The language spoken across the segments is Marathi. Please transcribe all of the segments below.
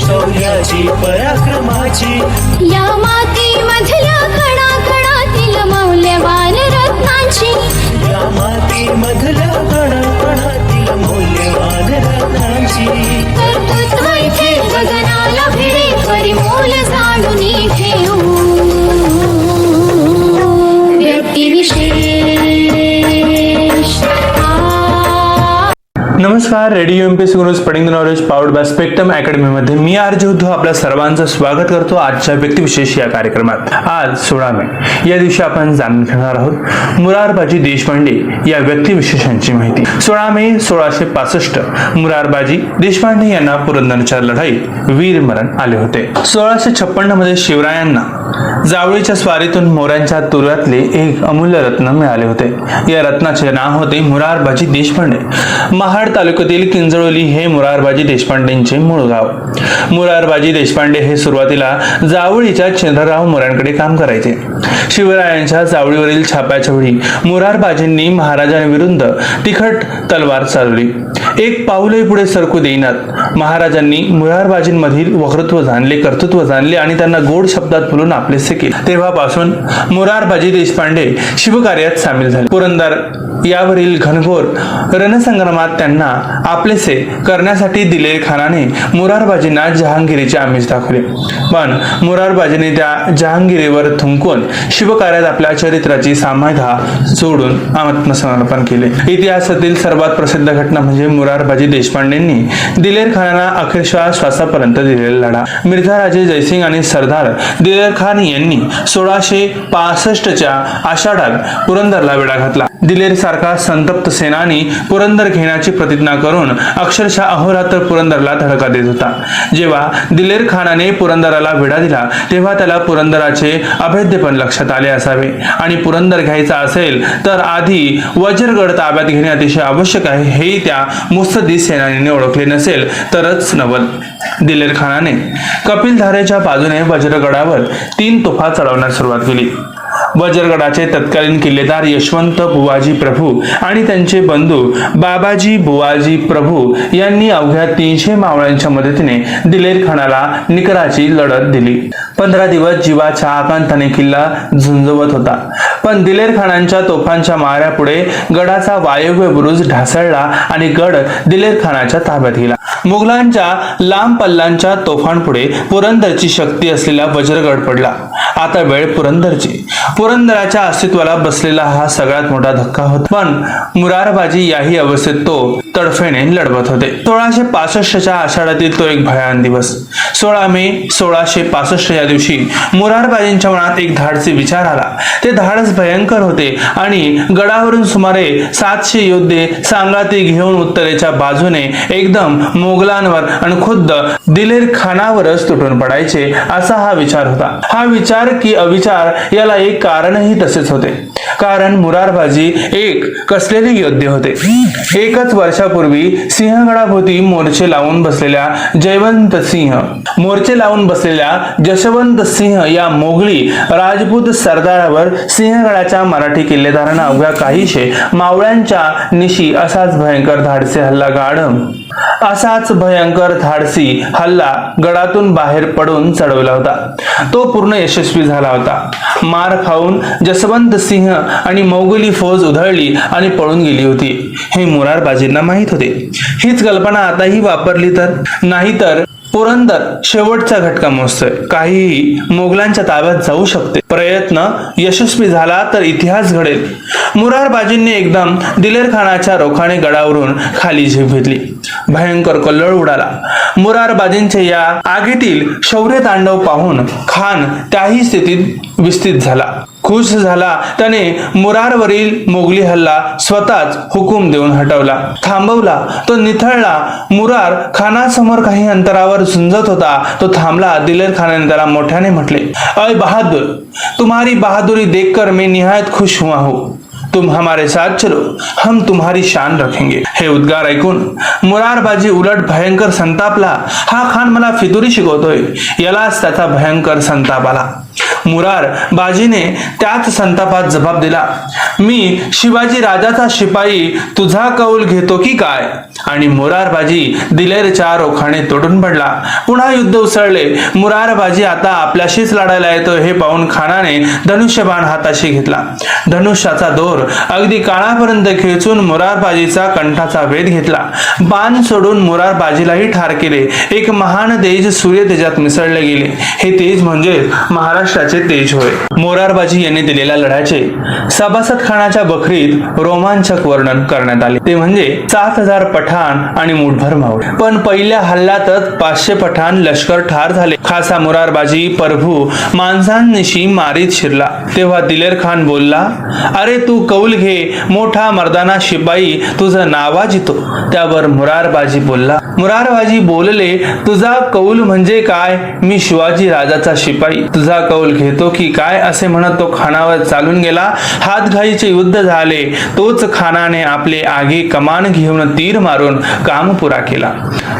शौर्याची पराक्रमाची या मातीमधल्या कणाकणातील मौल्यवान रत्नांची या मातीमधल्या कणाकणातील मौल्यवान रत्नांची कर्तृत्व इथे गगनाला भिडे परिमोल जाणून घेऊ व्यक्तिविशेष. नमस्कार, radio MPSC Guru spreading the knowledge powered by spectrum academy मध्ये मी आरजे उद्धव आपल्या सर्वांचं स्वागत करतो आजच्या व्यक्तिविशेष या कार्यक्रमात. आज 16 मे या दिवशी आपण जाणून घेणार आहोत मुरारबाजी देशपांडे या व्यक्तिविशेषांची माहिती. 16 मे 1665 मुरारबाजी देशपांडे यांना पुरंदरच्या लढाईत वीरमरण आले होते. 1656 मध्ये शिवरायांना जावळीच्या स्वारीतून मोऱ्यांच्या तुरुयातले एक अमूल्य रत्न मिळाले होते. या रत्नाचे नाव होते मुरारबाजी देशपांडे. महाड तालुक्यातील किंजळोली हे मुरारबाजी देशपांडेंचे मूळ गाव. मुरारबाजी देशपांडे हे सुरुवातीला जावळीच्या चंद्रराव मोऱ्यांकडे काम करायचे. शिवरायांच्या जावळीवरील छाप्याच्या वेळी मुरारबाजींनी महाराजांविरुद्ध तिखट तलवार चालवली. एक पाऊलही पुढे सरकू देईनात महाराजांनी मुरारबाजींमधील वक्तृत्व जाणले, कर्तृत्व जाणले आणि त्यांना गोड शब्दात बोलून आपलेसे केले. तेव्हापासून मुरारबाजी देशपांडे शिवकार्यात सामील झाले. पुरंदर यावरील घनघोर रणसंग्रामात त्यांना आपलेसे करण्यासाठी दिलेर खानाने मुरारबाजींना जहांगीरीचे आमिष दाखवले. पण मुरारबाजींनी त्या जहांगीरीवर थुंकून शिवकार्यात आपल्या चरित्राची सामायिकता सोडून आत्मसमर्पण केले. इतिहासातील सर्वात प्रसिद्ध घटना म्हणजे मुरारबाजी देशपांडेंनी दिलेर खानाला अखेरच्या श्वासापर्यंत दिलेला लढा. मिर्झा राजे जयसिंग आणि सरदार दिलेर खान यांनी 1665च्या आषाढात पुरंदरला वेढा घातला. दिलेर सारखा संतप्त सेनानी पुरंदर घेण्याची प्रतिज्ञा करून अक्षरशः अहोरात्र पुरंदरला धडका देत होता. जेव्हा दिलेर खानाने पुरंदराला वेढा दिला तेव्हा त्याला पुरंदराचे अभेद्यपण लक्षात आले असावे आणि पुरंदर घ्यायचा असेल तर आधी वज्रगड ताब्यात घेणे अतिशय आवश्यक आहे हे त्या मुत्सद्दी सेनानीने ओळखले नसेल तरच नवल. दिलेर खानाने कपिलधारेच्या बाजूने वज्रगडावर 3 तोफा चढवण्यास सुरुवात केली. वज्रगडाचे तत्कालीन किल्लेदार यशवंत बुवाजी प्रभू आणि त्यांचे बंधू बाबाजी बुवाजी प्रभू यांनी अवघ्या 300 मावळ्यांच्या मदतीने दिलेर खानाला निकराची लढत दिली. 15 दिवस जीवाच्या आकांताने किल्ला झुंजवत होता. पण दिलेर खानांच्या तोफांच्या माऱ्यापुढे गडाचा वायव्य बुरुज ढासळला आणि गड दिलेर खानाच्या ताब्यात गेला. मुघलांच्या लांब पल्ल्यांच्या तोफांपुढे पुरंदरची शक्ती असलेला वज्रगड पडला. आता वेळ पुरंदरची. पुरंदराच्या अस्तित्वाला बसलेला हा सगळ्यात मोठा धक्का होता. पण मुरारबाजी याही अवस्थेत तो तडफेने लढवत होते. 1665च्या आषाढातील तो एक भयान दिवस. 16 मे 1665 या दिवशी मुरारबाजींच्या मनात एक धाडसी विचार आला. ते धाडस भयंकर होते आणि गडावरून सुमारे 700 योद्धे सांगाती घेऊन उत्तरेच्या बाजूने एकदम मोगलांवर आणि खुद्द दिलेर खानावरच तुटून पडायचे असा हा विचार होता. हा विचार की अविचार याला एक कारणही तसेच होते. कारण मुरारबाजी एक कसलेले योद्धे होते. एकच वर्षापूर्वी सिंहगडाभोवती मोर्चे लावून बसलेल्या जशवंत सिंह या मोगली राजपूत सरदारावर सिंहगडाच्या मराठी किल्लेदारांना अवघ्या काहीशे मावळ्यांच्या निशी असाच भयंकर धाडसी हल्ला गडातून बाहेर पडून चढवला होता. तो पूर्ण यशस्वी झाला होता. मार खाऊन जसवंत सिंह आणि मोगली फौज उधळली आणि पळून गेली होती हे मुरारबाजींना माहित होते. हीच कल्पना आताही वापरली तर नाहीतर पुरंदर शेवटचा घटका मोजतोय. काहीही मोगलांच्या ताब्यात जाऊ शकते. प्रयत्न यशस्वी झाला तर इतिहास घडेल. मुरारबाजींनी एकदम दिलेर खानाच्या रोखाने गडावरून खाली झेप घेतली. भयंकर कल्लोळ उडाला. मुरारबाजींचे या आगीतील शौर्य तांडव पाहून खान त्याही स्थितीत विस्थित झाला. खुश झाला. त्याने मुरारवरील मोगली हल्ला स्वतःच हुकूम देऊन हटवला, थांबवला. तो निथळला. मुरार खानासमोर काही अंतरावर झुंजत होता. तो थांबला. दिलेर खानाने त्याला मोठ्याने म्हटले, अय बहादुर, तुम्हारी बहादुरी देखकर मैं निहायत खुश हुआ हूं. तुम हमारे साथ चलो, हम तुम्हारी शान रखेंगे. हे उद्गार ऐकून मुरारबाजी उलट भयंकर संतापला. हा खान मला फितुरी शिकवतोय. यालाच त्याचा भयंकर संताप आला. मुरार बाजीने त्याच संतापात जबाब दिला, मी शिवाजी राजाचा शिपाई तुझा कौल घेतो की काय. आणि मुरारबाजी दिलेरच्या रोखाने तोडून पडला. पुन्हा युद्ध उसळले. मुरारबाजी आता आपल्याशीच लढायला येतो हे पाहून खानाने धनुष्यबाण हाताशी घेतला. धनुष्याचा दोर अगदी काळापर्यंत खेचून मुरारबाजीचा कंठाचा वेध घेतला. बाण सोडून मुरारबाजीलाही ठार केले. एक महान तेज सूर्य तेजात मिसळले गेले. हे तेज म्हणजे महाराष्ट्राचे तेज होय. मोरारबाजी यांनी दिलेल्या लढ्याचे सभासद खानाच्या बखरीत रोमांचक वर्णन करण्यात आले. ते म्हणजे 7,000 पठाण आणि मुठभर मावळे. पण पहिल्या हल्ल्यातच 500 पठाण लष्कर ठार झाले. खासा मुरारबाजी प्रभू माणसांनिशी मारीत शिरला. तेव्हा दिलेर खान बोलला, अरे तू कौल घे, मोठा मर्दाना शिपाई तुझं नावाजितो. त्यावर मुरारबाजी बोलले, तुझा कौल म्हणजे काय. मी शिवाजी राजाचा शिपाई तुझा कौल घेतो की काय असे म्हणत तो खानावर चालून गेला. हातघाईचे युद्ध झाले. तोच खानाने आपले आगी कमान घेऊन तीर मारून काम पुरा केला.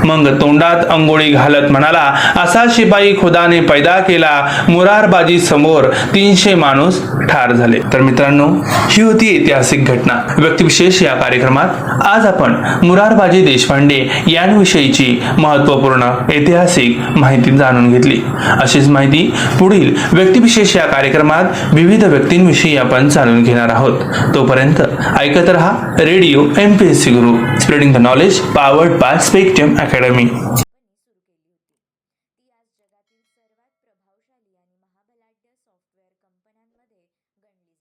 मग तोंडात अंगोळी घालत म्हणाला, असा शिपाई खुदाने पैदा केला. मुरारबाजी समोर 300 माणूस ठार झाले. तर मित्रांनो, ही होती ऐतिहासिक घटना, व्यक्तिविशेष या कार्यक्रमात. आज आपण मुरारबाजी देशपांडे यांविषयीची महत्त्वपूर्ण ऐतिहासिक माहिती जाणून घेतली. अशीच माहिती पुढील व्यक्तिविशेष या कार्यक्रमात विविध व्यक्तींविषयी आपण जाणून घेणार आहोत. तोपर्यंत ऐकत रहा radio MPSC Guru, spreading the knowledge, powered by spectrum academy.